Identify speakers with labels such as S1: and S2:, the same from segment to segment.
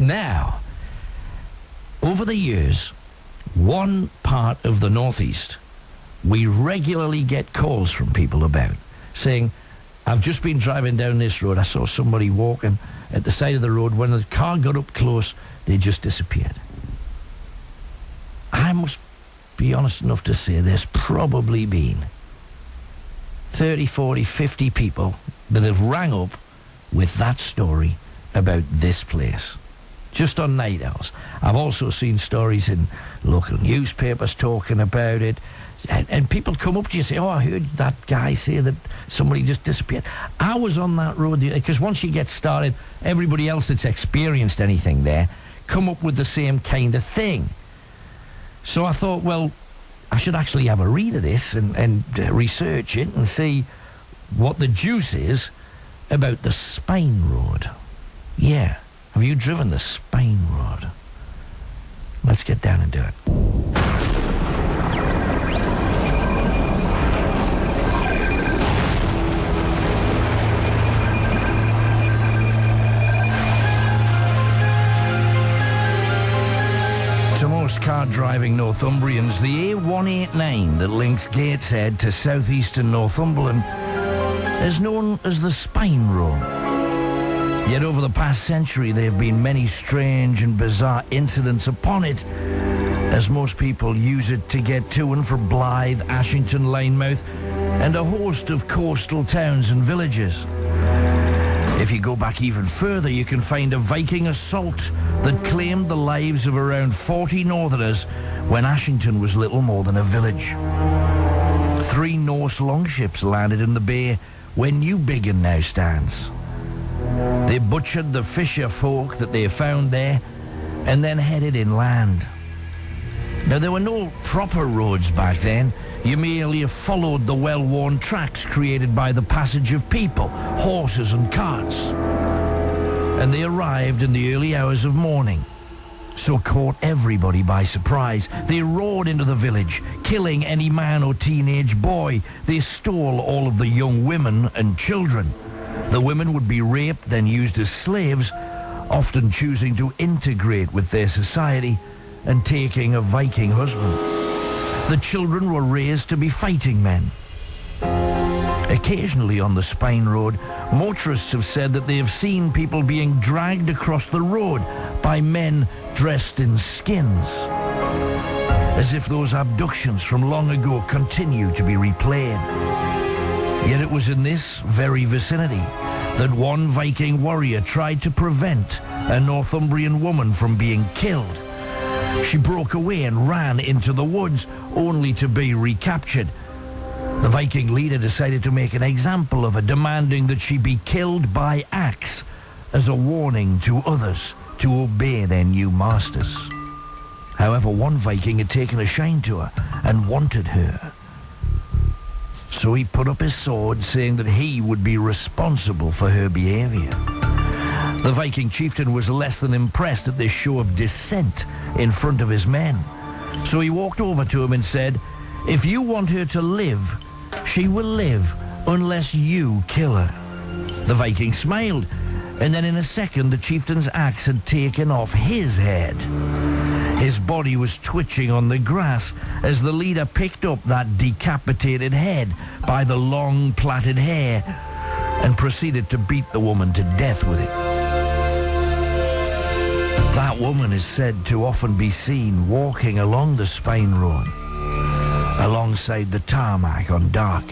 S1: Now, over the years, one part of the northeast, we regularly get calls from people about saying, I've just been driving down this road. I saw somebody walking at the side of the road. When the car got up close, they just disappeared. I must be honest enough to say there's probably been 30, 40, 50 people that have rang up with that story about this place, just on night owls. I've also seen stories in local newspapers talking about it, and people come up to you and say, oh, I heard that guy say that somebody just disappeared. I was on that road, because once you get started, everybody else that's experienced anything there come up with the same kind of thing. So I thought, well, I should actually have a read of this and research it and see what the juice is about the Spain Road. Yeah, have you driven the Spain Road? Let's get down and do it. To most car-driving Northumbrians, the A189 that links Gateshead to southeastern Northumberland is known as the Spain Road. Yet over the past century, there have been many strange and bizarre incidents upon it, as most people use it to get to and from Blythe, Ashington, Lynemouth, and a host of coastal towns and villages. If you go back even further, you can find a Viking assault that claimed the lives of around 40 northerners when Ashington was little more than a village. 3 Norse longships landed in the bay where Newbiggin now stands. They butchered the fisher folk that they found there and then headed inland. Now, there were no proper roads back then. You merely followed the well-worn tracks created by the passage of people, horses and carts. And they arrived in the early hours of morning, so caught everybody by surprise. They roared into the village, killing any man or teenage boy. They stole all of the young women and children. The women would be raped, then used as slaves, often choosing to integrate with their society and taking a Viking husband. The children were raised to be fighting men. Occasionally on the Spain Road, motorists have said that they have seen people being dragged across the road by men dressed in skins, as if those abductions from long ago continue to be replayed. Yet it was in this very vicinity that one Viking warrior tried to prevent a Northumbrian woman from being killed. She broke away and ran into the woods, only to be recaptured. The Viking leader decided to make an example of her, demanding that she be killed by axe as a warning to others to obey their new masters. However, one Viking had taken a shine to her and wanted her. So he put up his sword, saying that he would be responsible for her behavior. The Viking chieftain was less than impressed at this show of dissent in front of his men. So he walked over to him and said, "If you want her to live, she will live unless you kill her." The Viking smiled, and then in a second the chieftain's axe had taken off his head. His body was twitching on the grass as the leader picked up that decapitated head by the long plaited hair and proceeded to beat the woman to death with it. That woman is said to often be seen walking along the Spain Road, alongside the tarmac on dark,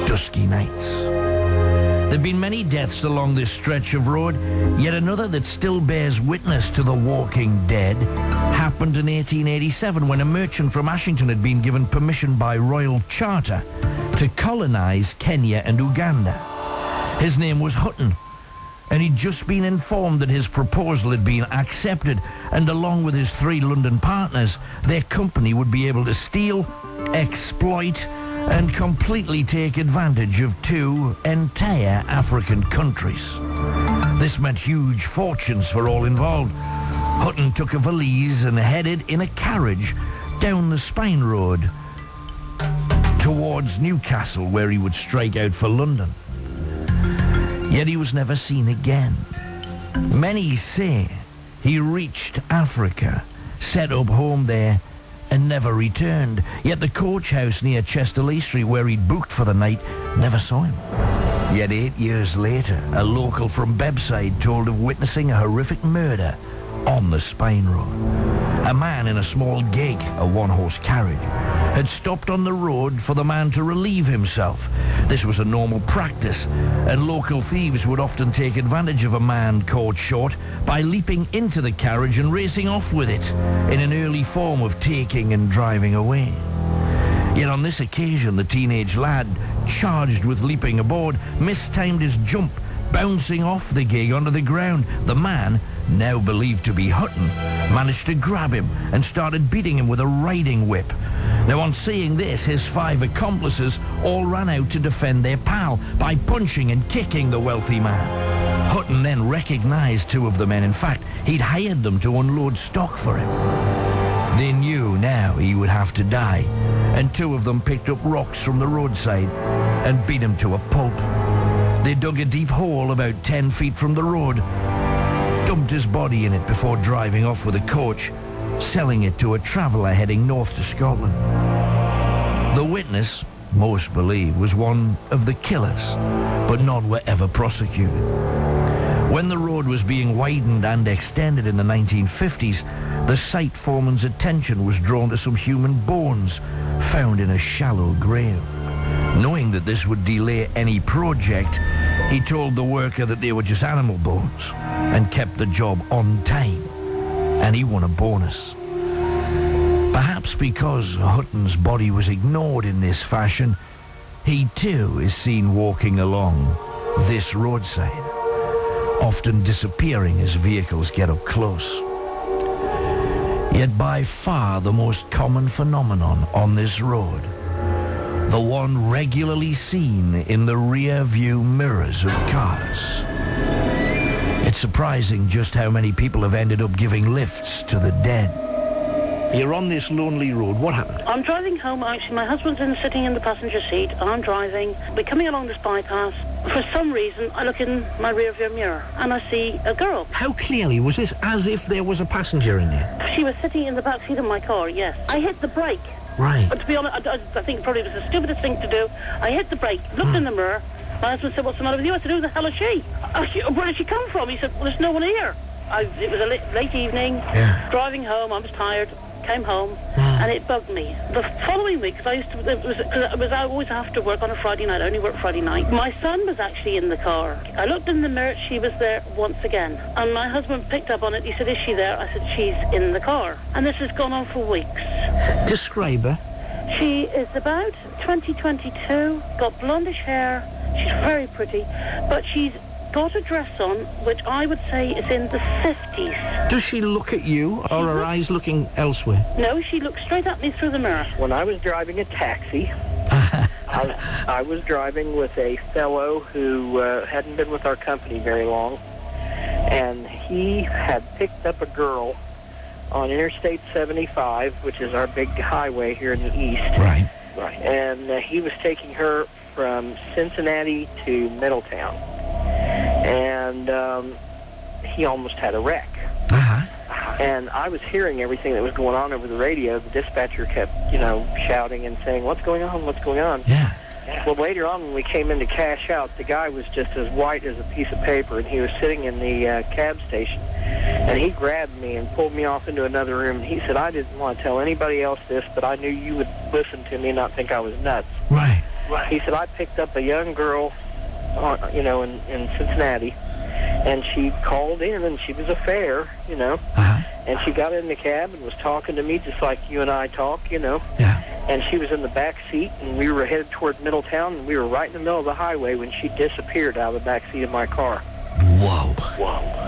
S1: dusky nights. There have been many deaths along this stretch of road, yet another that still bears witness to the walking dead happened in 1887 when a merchant from Ashington had been given permission by royal charter to colonize Kenya and Uganda. His name was Hutton, and he'd just been informed that his proposal had been accepted, and along with his 3 London partners, their company would be able to steal, exploit, and completely take advantage of 2 entire African countries. This meant huge fortunes for all involved. Hutton took a valise and headed in a carriage down the Spain Road towards Newcastle, where he would strike out for London. Yet he was never seen again. Many say he reached Africa, set up home there, and never returned. Yet the coach house near Chesterley Street, where he'd booked for the night, never saw him. Yet 8 years later, a local from Bebside told of witnessing a horrific murder on the Spine Road. A man in a small gig, a one-horse carriage, had stopped on the road for the man to relieve himself. This was a normal practice, and local thieves would often take advantage of a man caught short by leaping into the carriage and racing off with it in an early form of taking and driving away. Yet on this occasion, the teenage lad, charged with leaping aboard, mistimed his jump, bouncing off the gig onto the ground. The man, now believed to be Hutton, managed to grab him and started beating him with a riding whip. Now, on seeing this, his 5 accomplices all ran out to defend their pal by punching and kicking the wealthy man. Hutton then recognized 2 of the men. In fact, he'd hired them to unload stock for him. They knew now he would have to die, and 2 of them picked up rocks from the roadside and beat him to a pulp. They dug a deep hole about 10 feet from the road, dumped his body in it before driving off with a coach, selling it to a traveller heading north to Scotland. The witness, most believe, was one of the killers, but none were ever prosecuted. When the road was being widened and extended in the 1950s, the site foreman's attention was drawn to some human bones found in a shallow grave. Knowing that this would delay any project, he told the worker that they were just animal bones and kept the job on time, and he won a bonus. Perhaps because Hutton's body was ignored in this fashion, he too is seen walking along this roadside, often disappearing as vehicles get up close. Yet by far the most common phenomenon on this road, the one regularly seen in the rear view mirrors of cars. It's surprising just how many people have ended up giving lifts to the dead. You're on this lonely road. What happened?
S2: I'm driving home. Actually, my husband's sitting in the passenger seat, and I'm driving. We're coming along this bypass. For some reason, I look in my rearview mirror, and I see a girl.
S3: How clearly? Was this as if there was a passenger in there?
S2: She was sitting in the back seat of my car, yes. I hit the brake.
S3: Right.
S2: But to be honest, I think probably it was the stupidest thing to do. I hit the brake, looked in the mirror. My husband said, "What's the matter with you?" I said, "Who the hell is she? Where did she come from?" He said, "Well, there's no one here." It was a late evening, driving home. I was tired. Came home, and it bugged me. The following week, because I always have to work on a Friday night. I only work Friday night. My son was actually in the car. I looked in the mirror. She was there once again, and my husband picked up on it. He said, "Is she there?" I said, "She's in the car," and this has gone on for weeks.
S3: Describe her.
S2: She is about 20-22, got blondish hair. She's very pretty, but she's got a dress on which I would say is in the 50s.
S3: Does she look at you, or her eyes looking elsewhere?
S2: No, she looks straight at me through the mirror.
S4: When I was driving a taxi, I was driving with a fellow who hadn't been with our company very long, and he had picked up a girl on Interstate 75, which is our big highway here in the east.
S3: Right.
S4: And he was taking her from Cincinnati to Middletown. And he almost had a wreck. And I was hearing everything that was going on over the radio. The dispatcher kept, shouting and saying, "What's going on? What's going on?"
S3: Yeah.
S4: Well, later on when we came in to cash out, the guy was just as white as a piece of paper, and he was sitting in the cab station. And he grabbed me and pulled me off into another room. And he said, "I didn't want to tell anybody else this, but I knew you would listen to me and not think I was nuts."
S3: Right.
S4: He said, "I picked up a young girl, in Cincinnati, and she called in, and she was a fare, and she got in the cab and was talking to me just like you and I talk,
S3: Yeah.
S4: And she was in the back seat, and we were headed toward Middletown, and we were right in the middle of the highway when she disappeared out of the back seat of my car."
S3: Whoa.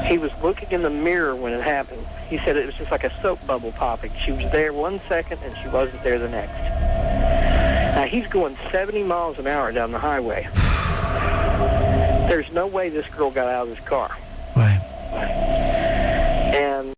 S4: He was looking in the mirror when it happened. He said it was just like a soap bubble popping. She was there 1 second, and she wasn't there the next. Now, he's going 70 miles an hour down the highway. There's no way this girl got out of his car.